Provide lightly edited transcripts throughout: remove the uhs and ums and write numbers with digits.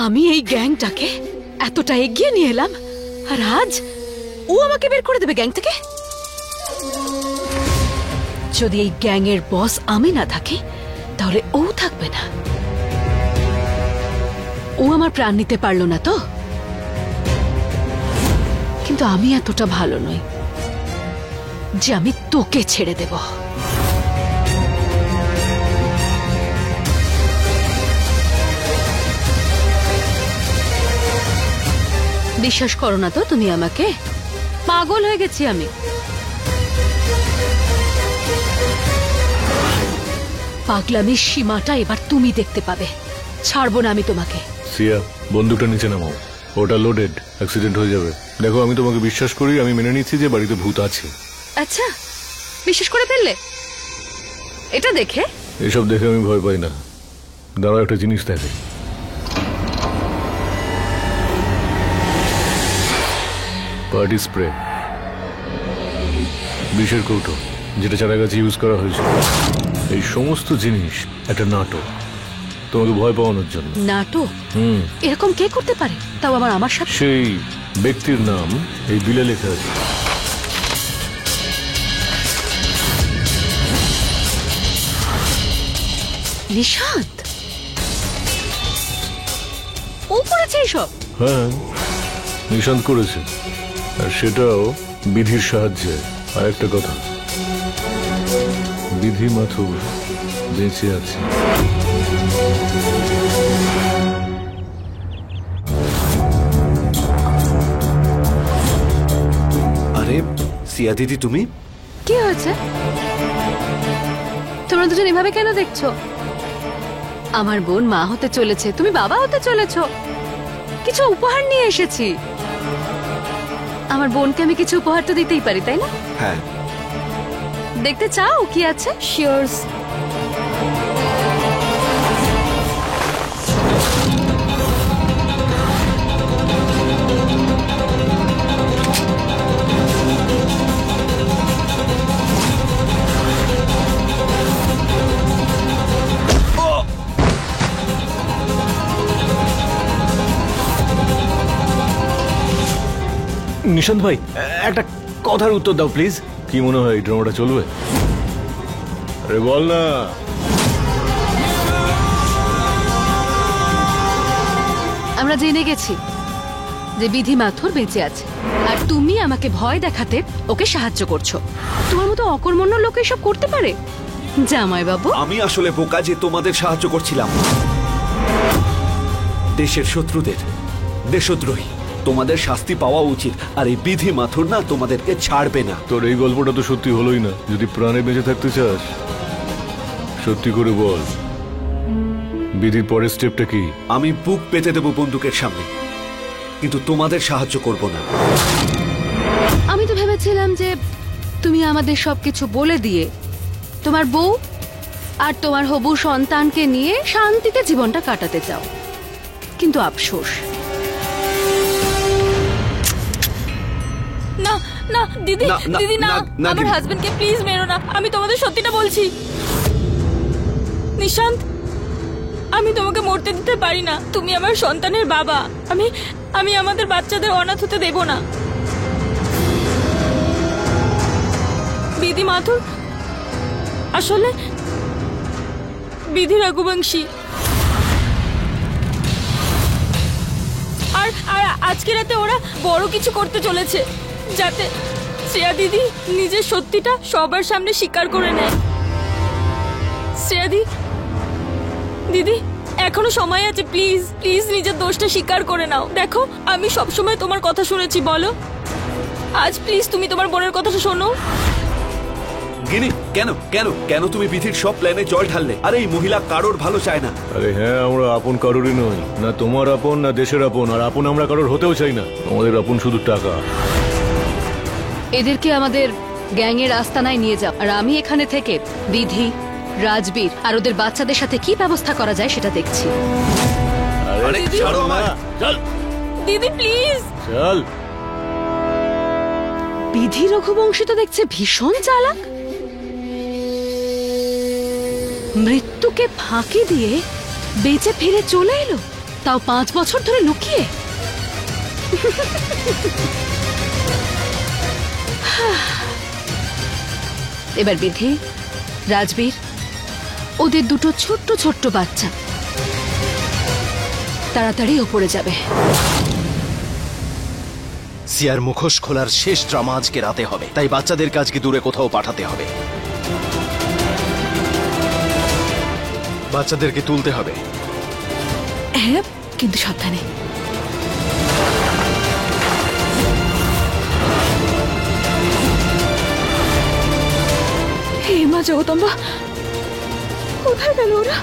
আমি এই গ্যাংটাকে এতটা এগিয়ে নিয়ে এলাম, আর আজ ও আমাকে বের করে দেবে গ্যাং থেকে। যদি এই গ্যাংয়ের বস আমি না থাকি তাহলে ও থাকবে না। ও আমার প্রাণ নিতে পারলো না তো, কিন্তু আমি এতটা ভালো নই যে আমি তোকে ছেড়ে দেব। বিশ্বাস করো না তো তুমি আমাকে? পাগল হয়ে গেছি আমি। পাগলামির সীমাটা এবার তুমি দেখতে পাবে। ছাড়বো না আমি তোমাকে। সিয়া, বন্দুকটা নিচে নামাও, ওটা লোডেড, অ্যাক্সিডেন্ট হয়ে যাবে। দেখো, আমি তোমাকে বিশ্বাস করি, আমি মেনে নিচ্ছি যে বাড়িতে ভূত আছে। আচ্ছা, বিশ্বাস করে ফেললে এটা দেখে? এসব দেখে আমি ভয় পাই না। দাঁড়াও, একটা জিনিস দেখে। পার্টি স্প্রে, বিষের কৌটো, যেটা চারা গাছে ইউজ করা হয়েছিল। এই সমস্ত জিনিস একটা নাটক, তোমাকে ভয় পাওয়ানোর জন্য। নাটক? এরকম কে করতে পারে, তাও আবার আমার সাথে? সেই ব্যক্তির নাম এই বিলে লেখা আছে। নিশান্ত? ও করেছে এইসব? হ্যাঁ, নিশান্ত করেছে, আর সেটাও বিধির সাহায্যে। আর একটা কথা, বিধি মাথুর বেঁচে আছে। আরে সিয়া দিদি, তুমি? কি হয়েছে? তোমরা দুজন এভাবে কেন দেখছো? আমার বোন মা হতে চলেছে, তুমি বাবা হতে চলেছো। কিছু উপহার নিয়ে এসেছি। আমার বোনকে আমি কিছু উপহার তো দিতেই পারি, তাই না? হ্যাঁ। দেখতে চাও কি আছে? শিওরস। নিশান্ত ভাই, একটা কথার উত্তর দাও প্লিজ। কি মনে হয় এই ড্রামাটা চলবে? আরে বল না। আমরা জেনে গেছি যে বিধি মাথুর বেঁচে আছে, আর তুমি আমাকে ভয় দেখাতে ওকে সাহায্য করছো। তোমার মতো অকর্মণ্য লোক এসব করতে পারে? জামাই বাবু, আমি আসলে বোকা যে তোমাদের সাহায্য করছিলাম। দেশের শত্রুদের, দেশদ্রোহী, তোমাদের শাস্তি পাওয়া উচিত। আর এই বিধি মাথুর না তোমাদেরকে ছাড়বে না। তোর এই গল্পটা তো সত্যি হলোই না। যদি প্রাণে বেঁচে থাকতে চাস, সত্যি করে বল, বিধির পরের স্টেপটা কি? আমি বুক পেতে দেব বন্দুকের সামনে, কিন্তু তোমাদের সাহায্য করব না। আমি তো ভেবেছিলাম যে তুমি আমাদের সবকিছু বলে দিয়ে তোমার বউ আর তোমার হবু সন্তানকে নিয়ে শান্তিতে জীবনটা কাটাতে চাও, কিন্তু আফসোস। না না দিদি, দিদি না, আমার হাজবেন্ডকে প্লিজ মেরো না। আমি তোমাদের সত্যিটা বলছি। নিশান্ত, আমি তোমাকে মরতে দিতে পারি না। তুমি আমার সন্তানের বাবা। আমি আমাদের বাচ্চাদের অনাথ হতে দেব না। বিধি মাথুর আসলে বিধি রঘুবংশী। আর আজকে রাতে ওরা বড় কিছু করতে চলেছে, যাতে শ্রেয়া দিদি নিজের সত্যিটা সবার সামনে স্বীকার করে নেয়। শ্রেয়া দিদি, এখনো সময় আছে। প্লিজ প্লিজ নিজের দোষটা স্বীকার করে নাও। দেখো, আমি সবসময় তোমার কথা শুনেছি। বলো, আজ প্লিজ তুমি তোমার বোনের কথাটা শোনো। গিনি, কেন কেন কেন তুমি বিধির সব প্ল্যানে জল ঢাললে? আরে এই মহিলা কারোর ভালো চায় না। আরে হ্যাঁ, আমরা আপন কারোরই নই, না তোমার আপন না দেশের আপন। আর আপন আমরা কারোর হতেও চাই না। আমাদের আপন শুধু টাকা। এদেরকে আমাদের গ্যাংয়ের আস্তানায় নিয়ে যাও, আর আমি এখানে থেকে বিধি, রাজবীর আর ওদের বাচ্চাদের সাথে কি ব্যবস্থা করা যায় সেটা দেখছি। আরে ছাড়ো আমায়। চল দিদি প্লিজ চল। বিধি রঘুবংশী তো দেখছে ভীষণ চালাক। মৃত্যুকে ফাঁকি দিয়ে বেঁচে ফিরে চলে এলো। তাও 5 বছর ধরে লুকিয়ে। এবার বিধি, রাজবীর, ওদের দুটো ছোট্ট ছোট্ট বাচ্চা তাড়াতাড়ি ওপরে যাবে। সিয়ার মুখোশ খোলার শেষ ড্রামা আজকে রাতে হবে, তাই বাচ্চাদেরকে আজকে দূরে কোথাও পাঠাতে হবে। বাচ্চাদেরকে তুলতে হবে। হ্যাঁ, কিন্তু সাবধানে। হে মা জগদম্বা, কোথায় গেল ওরা?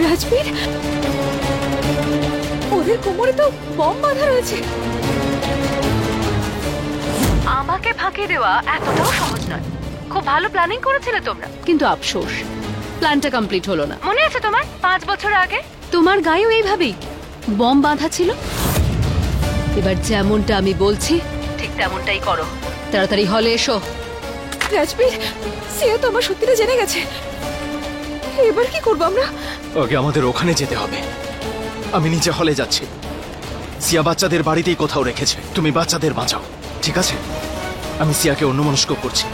রাজবীর, ওদের কোমরে তো বম বাঁধা রয়েছে। আমাকে ফাঁকি দেওয়া এতটাও সহজ নয়। খুব ভালো প্ল্যানিং করেছিলে তোমরা, কিন্তু আফসোস প্ল্যানটা কমপ্লিট হলো না। মনে আছে তোমার 5 বছর আগে তোমার গায়েও এইভাবেই বম বাঁধা ছিল? এবার যেমনটা আমি বলছি ঠিক তেমনটাই করো। তাড়াতাড়ি হলে এসো। রাজবীর, সিয়া তো আমার সত্যিটা জেনে গেছে। এবার কি করবো আমরা? আগে আমাদের ওখানে যেতে হবে। আমি নিচে হলে যাচ্ছি। সিয়া বাচ্চাদের বাড়িতেই কোথাও রেখেছে। তুমি বাচ্চাদের বাঁচাও, ঠিক আছে? আমি সিয়াকে অন্যমনস্ক করছি।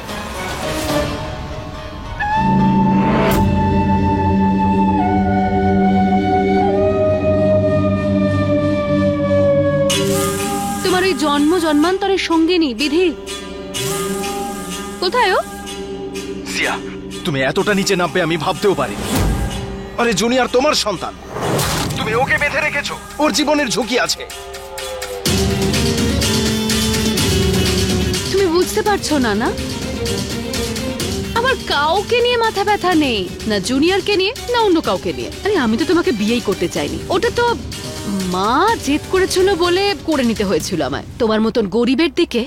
তোমার ওই জন্ম জন্মান্তরের সঙ্গিনী বিধি কোথায়? ও সিয়া, তুমি এতটা নিচে নামবে আমি ভাবতেও পারিনি। আরে জুনিয়র তোমার সন্তান, তুমি ওকে বেঁধে রেখেছো। ওর জীবনের ঝুঁকি আছে। তুমি বুঝতে পারছো না? না, আমার কাউকে নিয়ে মাথা ব্যথা নেই, না জুনিয়রকে নিয়ে না অন্য কাউকে নিয়ে। আরে আমি তো তোমাকে বিয়েই করতে চাইনি। ওটা তো মা জেদ করেছিল বলে করে নিতে হয়েছিল আমায়। তোমার মতন গরিবের দিকে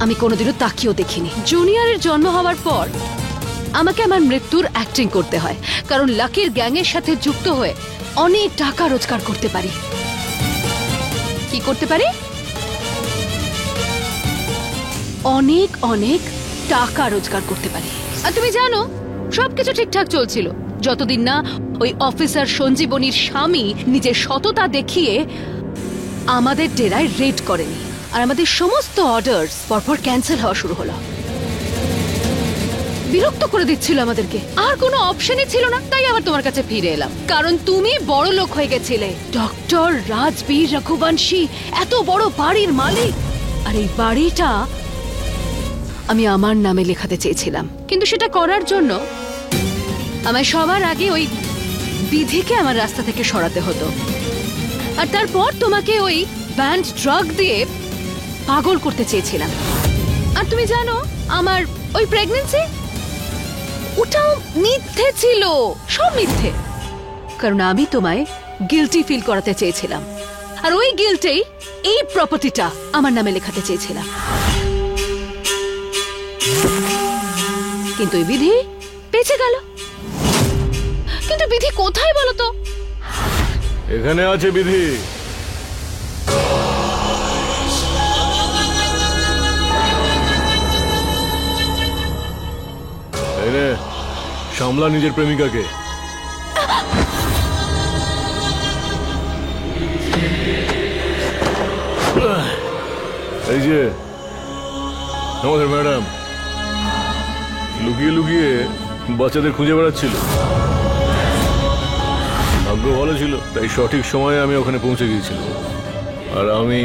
আমি কোনোদিনও তাকিয়েও দেখিনি। জুনিয়রের জন্ম হওয়ার পর আমাকে আমার মৃত্যুর অ্যাক্টিং করতে হয়, কারণ লাকির গ্যাংয়ের সাথে যুক্ত হয়ে অনেক টাকা রোজগার করতে পারি। কি করতে পারি? অনেক অনেক টাকা রোজগার করতে পারি। আর তুমি জানো সবকিছু ঠিকঠাক চলছিল যতদিন না ওই অফিসার সঞ্জীবনীর স্বামী নিজের সততা দেখিয়ে আমাদের ডেরায় রেড করেনি, আর আমাদের সমস্ত অর্ডার পরপর ক্যান্সেল হওয়া শুরু হলো। বিরক্ত করে দিচ্ছিল আমাদেরকে, আর কোনো অপশনই ছিল না। তাই আবার তোমার কাছে ফিরে এলাম, কারণ তুমি বড় লোক হয়ে গেছিলে। ডক্টর রাজবীর রঘুবংশী এত বড় বাড়ির মালিক, আর এই বাড়িটা আমি আমার নামে লেখাতে চেয়েছিলাম। কিন্তু সেটা করার জন্য আমায় সবার আগে ওই বিধিকে আমার রাস্তা থেকে সরাতে হতো, আর তারপর তোমাকে ওই ব্যান্ড ড্রাগ দিয়ে পাগল করতে চেয়েছিলাম। আর তুমি জানো আমার ওই প্রেগন্যান্সি, ওটাও মিথ্যে ছিল, সব মিথ্যে। কারণ আমি তোমায় গিল্টি ফিল করাতে চেয়েছিলাম, আর ওই গিল্টেই এই প্রপার্টিটা আমার নামে লেখাতে চেয়েছিলাম। কিন্তু এই বিধি বেঁচে গেল। কিন্তু বিধি কোথায় বলো তো? এখানে আছে বিধি। এই রে, সামলা নিজের প্রেমিকাকে। এই যে আমাদের ম্যাডাম লুকিয়ে লুকিয়ে বাচ্চাদের খুঁজে বেড়াচ্ছিল। ভাগ্য ভালো ছিল, তাই সঠিক সময়ে আমি ওখানে পৌঁছে গিয়েছিলাম, আর আমি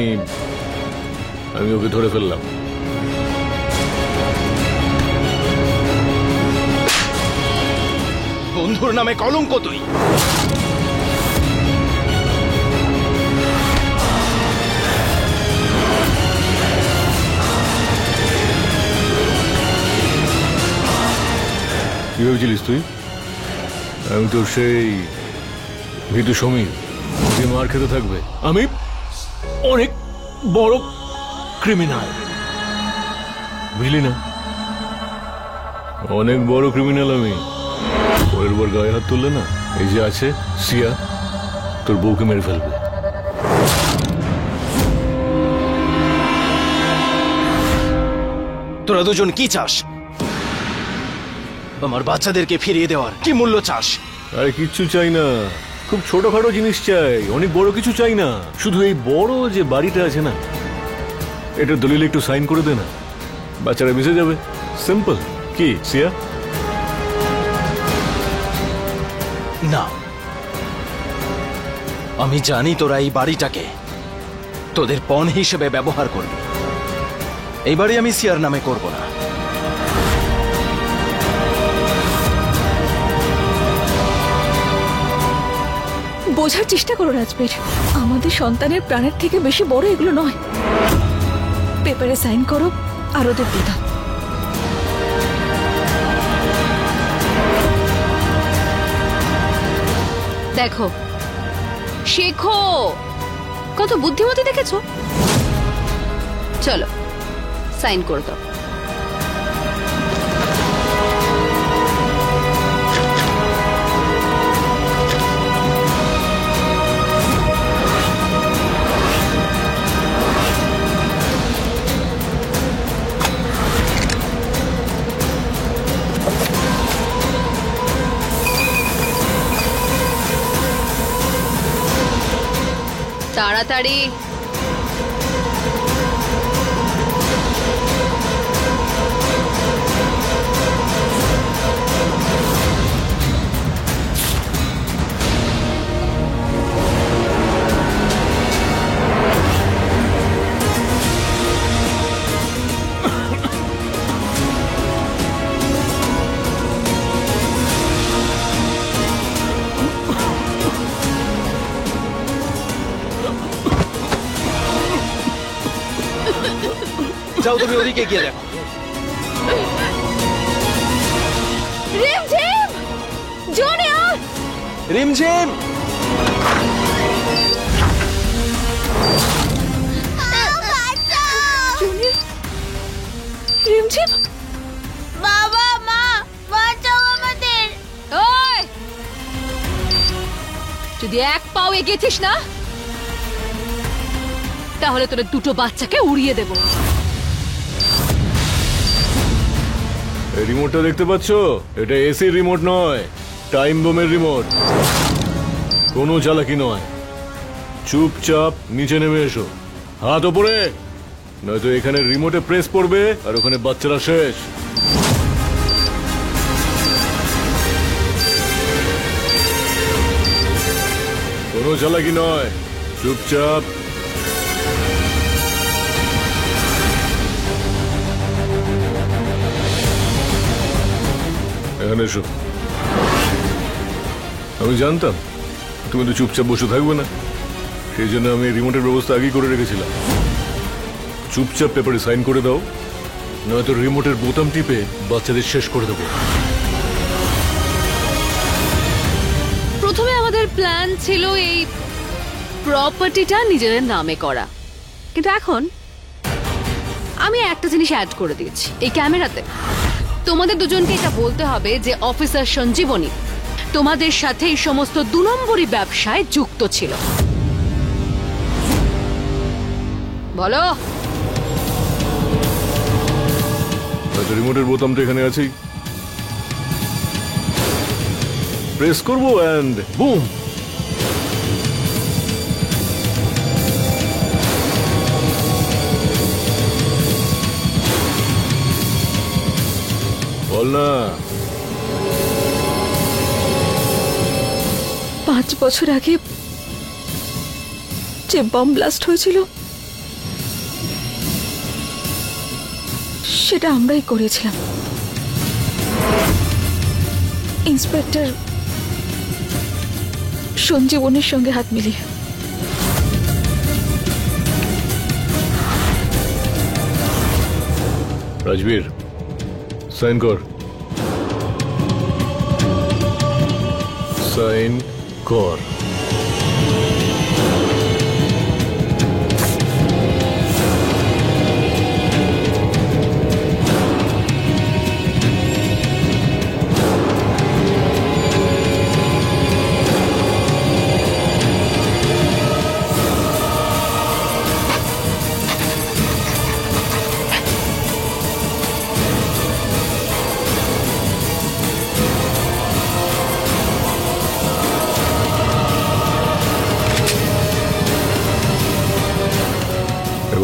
ওকে ধরে ফেললাম। বন্ধুর নামে কলঙ্ক তুই। কি ভেবেছিলিস তুই? আমি তোর সেই ভীতু সমীর যে মার খেতে থাকবে। আমি অনেক বড় ক্রিমিনাল, বুঝলি না? অনেক বড় ক্রিমিনাল আমি। পরের বার গায়ে হাত তুললে না, এই যে আছে সিয়া, তোর বউকে মেরে ফেলবে। তোরা দুজন কি চাস? আমার বাচ্চাদেরকে ফিরিয়ে দেওয়ার কি মূল্য চাস? আরে কিচ্ছু চাই না, খুব ছোটখাটো জিনিস চাই, অনেক বড় কিছু চাই না। শুধু এই বড় যে বাড়িটা আছে না, এটা দলিলে একটু সাইন করে দে না, বাচ্চারা মিশে যাবে। সিম্পল। কি সিয়া? না, আমি জানি তোরা এই বাড়িটাকে তোদের পণ হিসেবে ব্যবহার করবি। এই বাড়ি আমি সিয়ার নামে করব না। বোঝার চেষ্টা করো রাজবীর, আমাদের সন্তানের প্রাণের থেকে বেশি বড় এগুলো নয়। পেপারে সাইন করো আর ওদের দিয়ে দাও। দেখো, শেখো, কত বুদ্ধিমতী দেখেছো। চলো সাইন করে দাও। তাড়াতাড়ি। যাও, তুমি ওদিকে গিয়ে দেখো। রিমঝিম, জুনিয়র, রিমঝিম, রিমঝিম, বাবা মা বাঁচাও আমাদের। ওই, যদি এক পাও এগিয়েছিস না, তাহলে তোর দুটো বাচ্চাকে উড়িয়ে দেব। এই রিমোটটা দেখতে পাচ্ছ? এটা এসির রিমোট নয়, টাইম বোমের রিমোট। কোনো চালাকি নয়, চুপচাপ নিচে নেমে এসো, হাত ওপরে, নয়তো এখানে রিমোটে প্রেস পড়বে আর ওখানে বাচ্চারা শেষ। কোনো চালাকি নয়, চুপচাপ। এখানে এসো। আমি জানতাম তুমি তো চুপচাপ বসে থাকবে না, সেই জন্য আমি রিমোটের ব্যবস্থা আগেই করে রেখেছিলাম। চুপচাপ পেপারে সাইন করে দাও, নয়তো রিমোটের বোতাম টিপে বাচ্চাদের শেষ করে দেবো। প্রথমে আমাদের প্ল্যান ছিল এই প্রপার্টিটা নিজেদের নামে করা, কিন্তু এখন আমি একটা জিনিস অ্যাড করে দিয়েছি। এই ক্যামেরাতে তোমাদের দুজনকে এটা বলতে হবে যে অফিসার সঞ্জীবনী তোমাদের সাথে এই সমস্ত 2 নম্বরী ব্যবসায় যুক্ত ছিল। বলো। হয়তো রিমোটের বোতামটা এখানে আছেই, প্রেস করবো অ্যান্ড বুম। বল না। 5 বছর আগে যে বম ব্লাস্ট হয়েছিল সেটা আমরাই করেছিলাম। ইন্সপেক্টর সঞ্জীবনের সঙ্গে হাত মিলিয়ে। রাজবীর, সাইন কর। সাইন কর।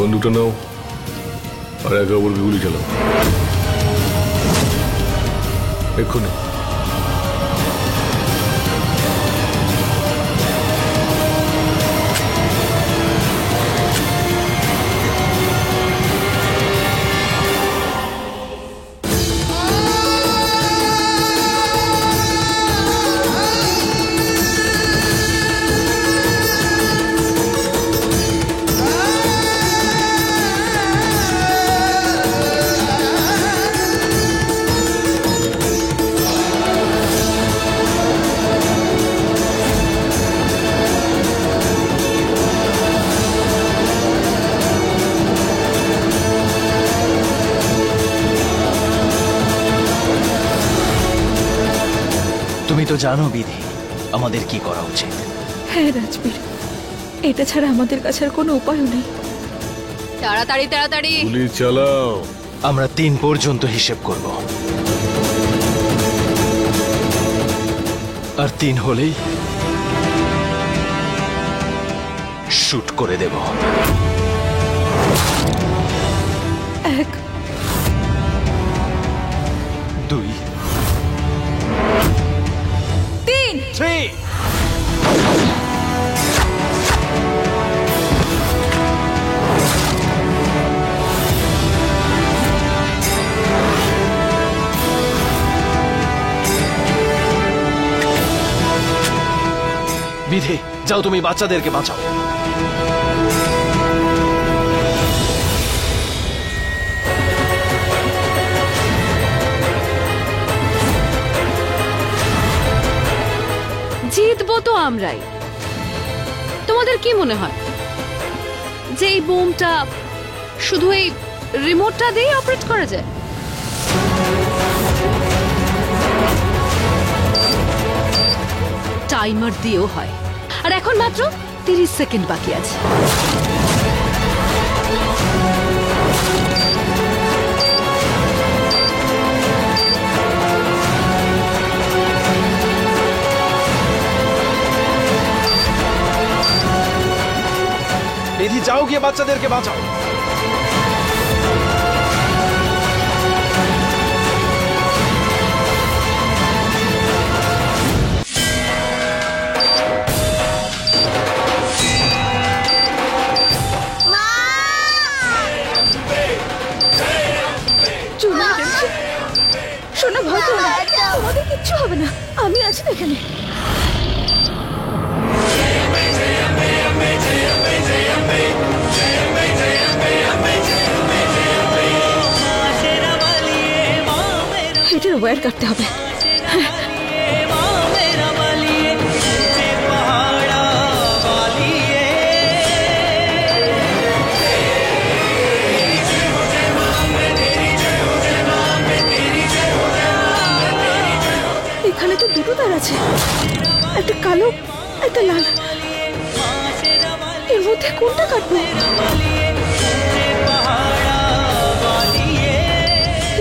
বন্দুকটা নাও আর একে অপরকে গুলি চালাও এক্ষুনি। তুমি তো জানো বিধি আমাদের কি করা উচিত। হ্যাঁ রাজবীর, এটা ছাড়া আমাদের কাছে আর কোনো উপায়ও নেই। তাড়াতাড়ি তাড়াতাড়ি গুলি চালাও। আমরা 3 পর্যন্ত হিসেব করব, আর 3 হলেই শুট করে দেব। 1 2 3 বিধি, যাও তুমি বাচ্চাদেরকে বাঁচাও। জিতবো তো আমরাই। তোমাদের কি মনে হয় যে এই বোমটা শুধু এই রিমোটটা দিয়ে অপারেট করা যায়? টাইমার দিয়েও হয়। আর এখন মাত্র 30 সেকেন্ড বাকি আছে। বিধি, যাও গিয়ে বাচ্চাদেরকে বাঁচাও। শোনো, ভয় করো না, তোমাদের কিচ্ছু হবে না, আমি আছি তো এখানে। এটার ওয়্যার কাটতে হবে। এখানে তো 2টো তার আছে, একটা কালো একটা লাল। এর মধ্যে কোনটা কাটবো?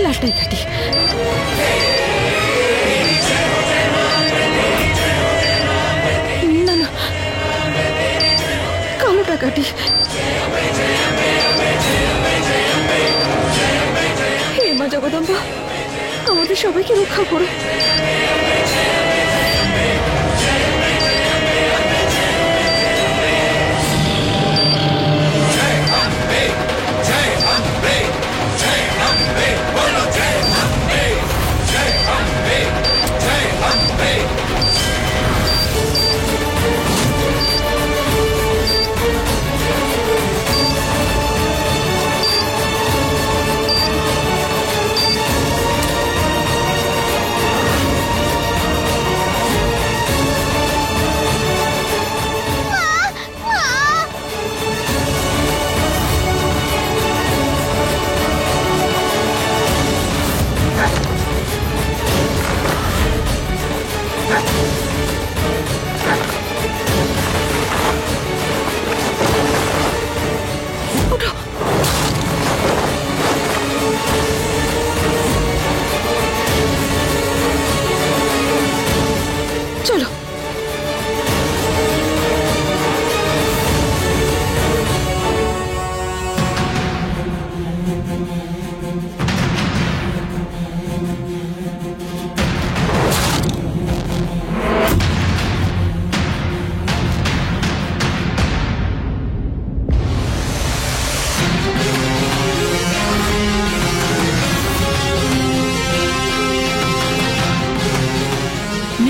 লালটাই কাটি। না না, কালোটা কাটি। হে মা জগদম্বা, আমাদের সবাইকে রক্ষা করো।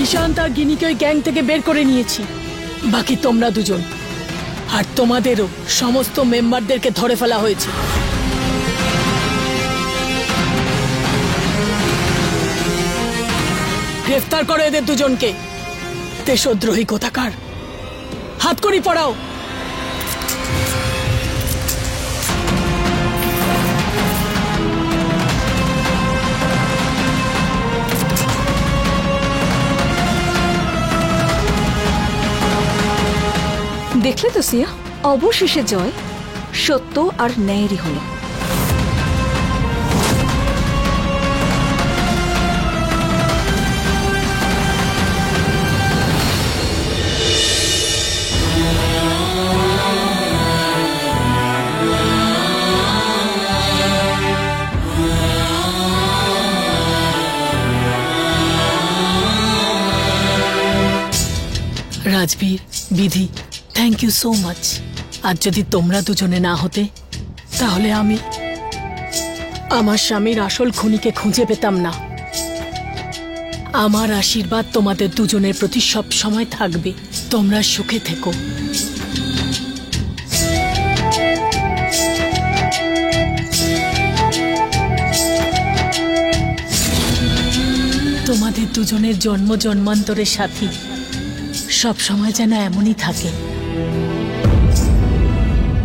নিশান্ত আর গিনিকে ওই গ্যাং থেকে বের করে নিয়েছি। বাকি তোমরা দুজন আর তোমাদেরও সমস্ত মেম্বারদেরকে ধরে ফেলা হয়েছে। গ্রেফতার করো এদের দুজনকে। দেশদ্রোহী কোথাকার, হাতকড়ি পড়াও। দেখলে তো সিয়া, অবশেষে জয় সত্য আর ন্যায়েরই হলো। রাজবীর, বিধি, থ্যাংক ইউ সো মাচ। আর যদি তোমরা দুজনে না হতে তাহলে আমি আমার স্বামীর আসল খুনিকে খুঁজে পেতাম না। আমার আশীর্বাদ তোমাদের দুজনের প্রতি সব সময় থাকবে। তোমরা সুখে থেকো। তোমাদের দুজনের জন্ম জন্মান্তরের সাথী সব সময় যেন এমনই থাকে।